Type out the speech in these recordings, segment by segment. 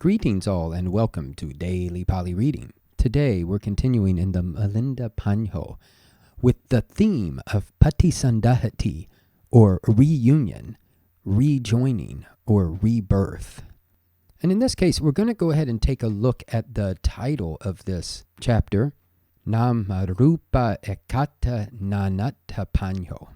Greetings all and welcome to Daily Pali Reading. Today we're continuing in the Milindapañho with the theme of Paṭisandahati, or reunion, rejoining, or rebirth. And in this case, we're going to go ahead and take a look at the title of this chapter, nāmarūpaṃ ekata nāmarūpaṃho.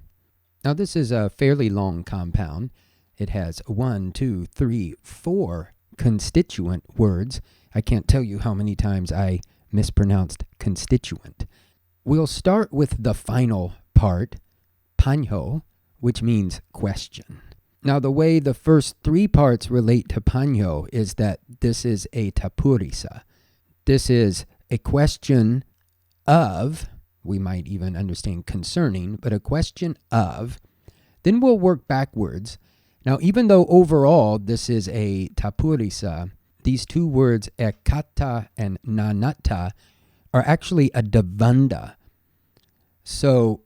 Now this is a fairly long compound. It has 1, 2, 3, 4 constituent words. I can't tell you how many times I mispronounced constituent. We'll start with the final part, pañho, which means question. Now the way the first 3 parts relate to pañho is that this is a tapurisa. This is a question of, we might even understand concerning, but a question of. Then we'll work backwards. Now, even though overall this is a tapurisa, these 2 words, ekata and nanata, are actually a davanda. So,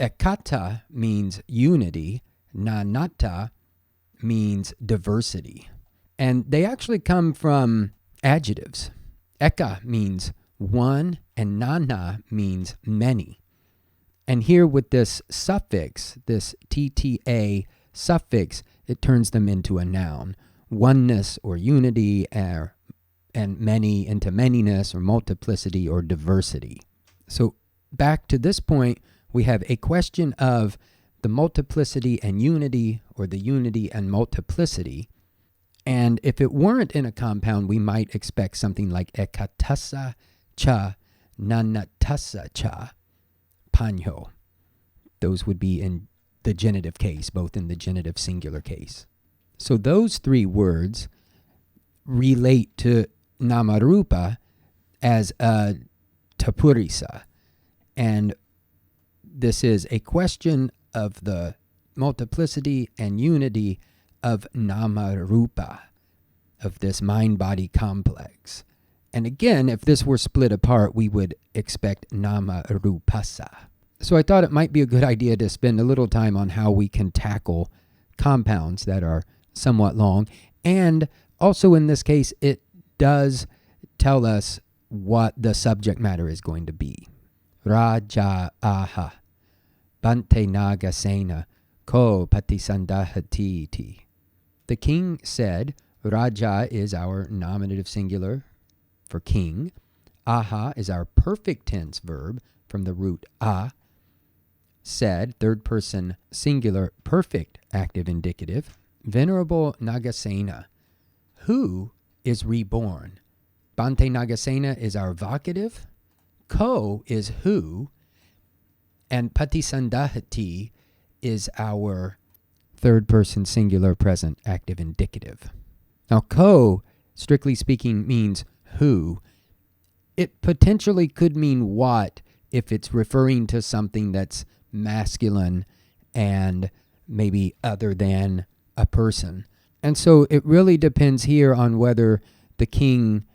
ekata means unity, nanata means diversity. And they actually come from adjectives. Eka means one, and nana means many. And here with this suffix, this tta suffix, it turns them into a noun. Oneness or unity, and many into manyness or multiplicity or diversity. So back to this point, we have a question of the multiplicity and unity, or the unity and multiplicity. And if it weren't in a compound, we might expect something like ekatasa cha, nanatasa cha, pañho. Those would be in the genitive case, both in the genitive singular case. So those 3 words relate to nāmarūpaṃ as a tapurisa. And this is a question of the multiplicity and unity of nāmarūpaṃ, of this mind-body complex. And again, if this were split apart, we would expect nāmarūpassa. So I thought it might be a good idea to spend a little time on how we can tackle compounds that are somewhat long. And also in this case, it does tell us what the subject matter is going to be. Raja aha, bante nagasena, ko Paṭisandahati. The king said, Raja is our nominative singular for king. Aha is our perfect tense verb from the root a. Said, third person singular perfect active indicative. Venerable Nagasena, who is reborn. Bante Nagasena is our vocative. Ko is who. And Paṭisandahati is our third person singular present active indicative. Now ko, strictly speaking, means who. It potentially could mean what if it's referring to something that's masculine and maybe other than a person. And so it really depends here on whether the king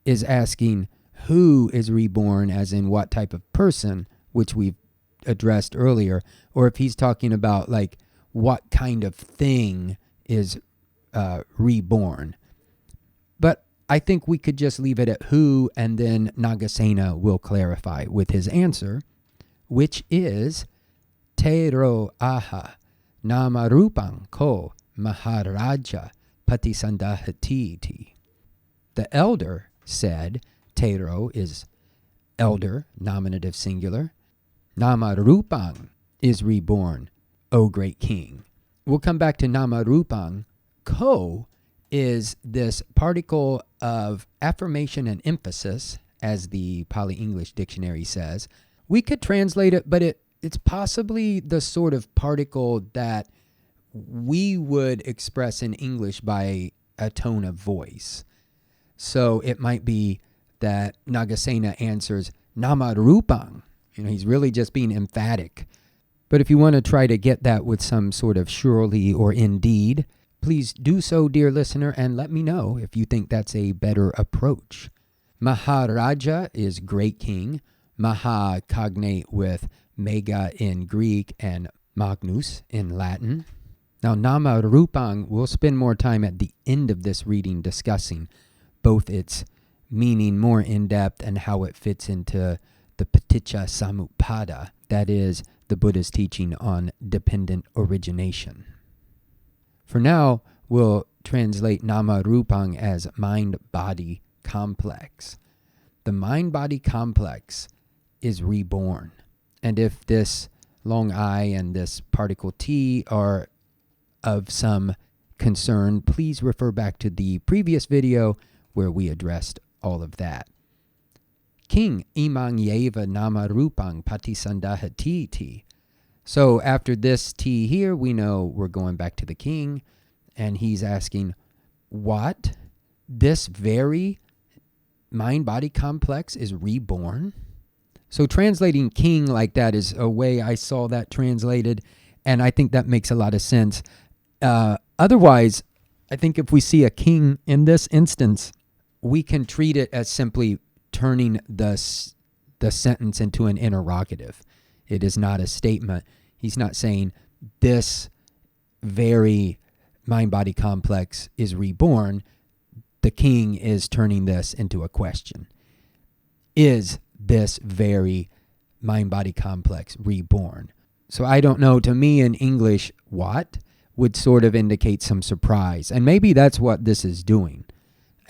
is asking who is reborn, as in what type of person, which we've addressed earlier, or if he's talking about like what kind of thing is reborn. But I think we could just leave it at who, and then Nagasena will clarify with his answer, which is Tero aha nāmarūpaṃ ko Maharaja Paṭisandahati. The elder said, Tero is elder, nominative singular. Nāmarūpaṃ is reborn, O great king. We'll come back to nāmarūpaṃ. Ko is this particle of affirmation and emphasis, as the Pali English Dictionary says. We could translate it, but it's possibly the sort of particle that we would express in English by a tone of voice. So it might be that Nagasena answers, nāmarūpaṃ. He's really just being emphatic. But if you want to try to get that with some sort of surely or indeed, please do so, dear listener, and let me know if you think that's a better approach. Maharaja is great king. Maha cognate with mega in Greek and magnus in Latin. Now, nāmarūpaṃ, we'll spend more time at the end of this reading discussing both its meaning more in depth and how it fits into the Paṭisamuppada, that is, the Buddha's teaching on dependent origination. For now, we'll translate nāmarūpaṃ as mind-body complex. The mind-body complex is reborn. And if this long I and this particle T are of some concern, please refer back to the previous video where we addressed all of that. King imang yeva nāmarūpaṃ Paṭisandahati. So after this T here, we know we're going back to the king, and he's asking, what? This very mind-body complex is reborn? So translating king like that is a way I saw that translated, and I think that makes a lot of sense. Otherwise, I think if we see a king in this instance, we can treat it as simply turning the sentence into an interrogative. It is not a statement. He's not saying this very mind-body complex is reborn. The king is turning this into a question. Is this very mind-body complex reborn? So I don't know. To me in English, what would sort of indicate some surprise. And maybe that's what this is doing.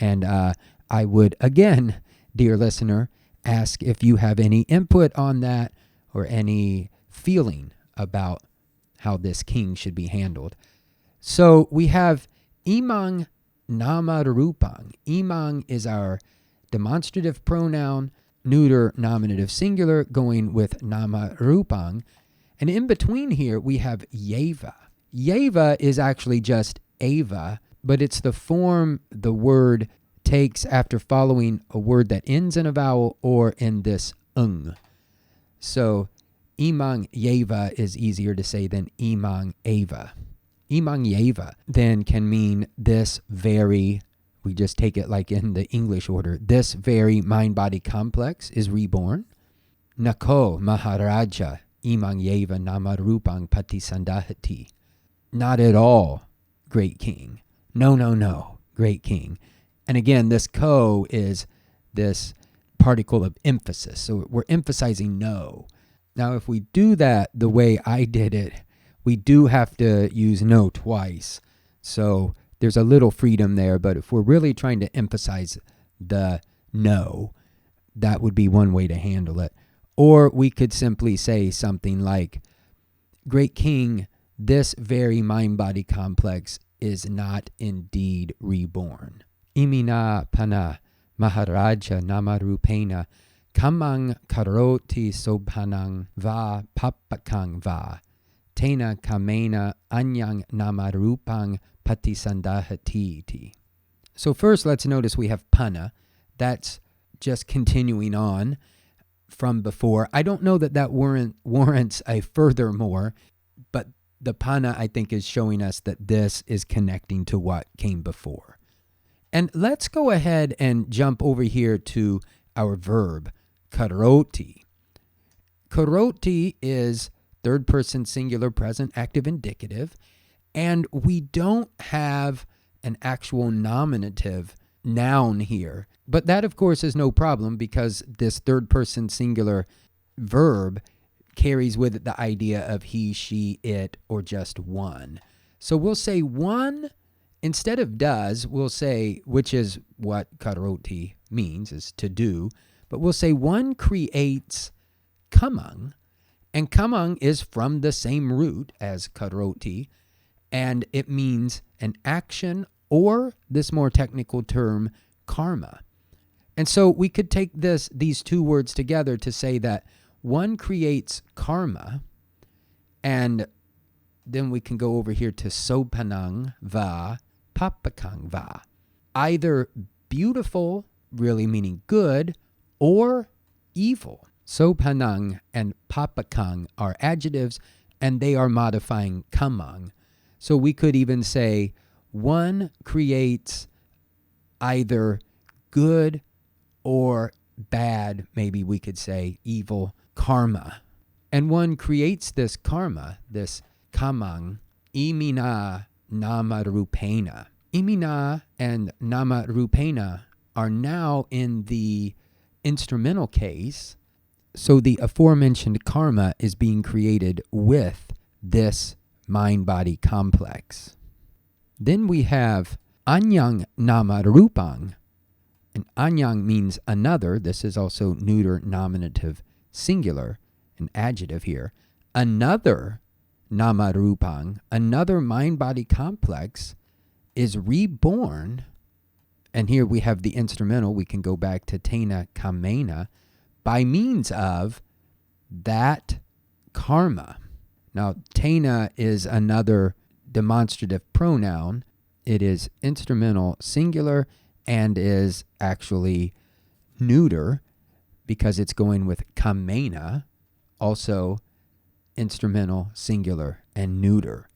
And I would, again, dear listener, ask if you have any input on that or any feeling about how this king should be handled. So we have imang nāmarūpaṃ. Imang is our demonstrative pronoun, neuter nominative singular, going with nāmarūpaṃ. And in between here, we have yeva. Yeva is actually just eva, but it's the form the word takes after following a word that ends in a vowel or in this ung. So imang yeva is easier to say than imang eva. Imang yeva then can mean this very, we just take it like in the English order, this very mind-body complex is reborn. Nako maharaja imang yeva nāmarūpaṃ Paṭisandahati. Not at all, great king. No, great king. And again, this ko is this particle of emphasis. So we're emphasizing no. Now, if we do that the way I did it, we do have to use no twice. So there's a little freedom there. But if we're really trying to emphasize the no, that would be one way to handle it. Or we could simply say something like, great king, this very mind-body complex is not indeed reborn. Milindapañho maharaja nāmarūpaṃ kamang karoti sobhanang va papakang va tena kamena anyang nāmarūpaṃ Paṭisandahati. So first, let's notice we have pana. That's just continuing on from before. I don't know that warrants a furthermore, but the pana, I think, is showing us that this is connecting to what came before. And let's go ahead and jump over here to our verb, karoti. Karoti is third person singular present active indicative, and we don't have an actual nominative noun here. But that, of course, is no problem because this third person singular verb carries with it the idea of he, she, it, or just one. So we'll say one, instead of does, we'll say, which is what karoti means, is to do, but we'll say one creates kamang, and kamang is from the same root as karoti, and it means an action or this more technical term, karma. And so we could take these two words together to say that one creates karma, and then we can go over here to sobhanang va, papakang va. Either beautiful, really meaning good, or evil. Sobhanang and papakang are adjectives, and they are modifying kamang. So we could even say one creates either good or bad, maybe we could say evil, karma. And one creates this karma, this kamang, imina nāmarūpaṃ. Imina and nāmarūpaṃ are now in the instrumental case, so the aforementioned karma is being created with this mind-body complex. Then we have anyang nāmarūpaṃ, and anyang means another. This is also neuter nominative singular, an adjective here. Another nāmarūpaṃ, another mind-body complex, is reborn. And here we have the instrumental. We can go back to tena kamena, by means of that karma. Now, tena is another demonstrative pronoun. It is instrumental singular and is actually neuter because it's going with kamena, also instrumental singular and neuter.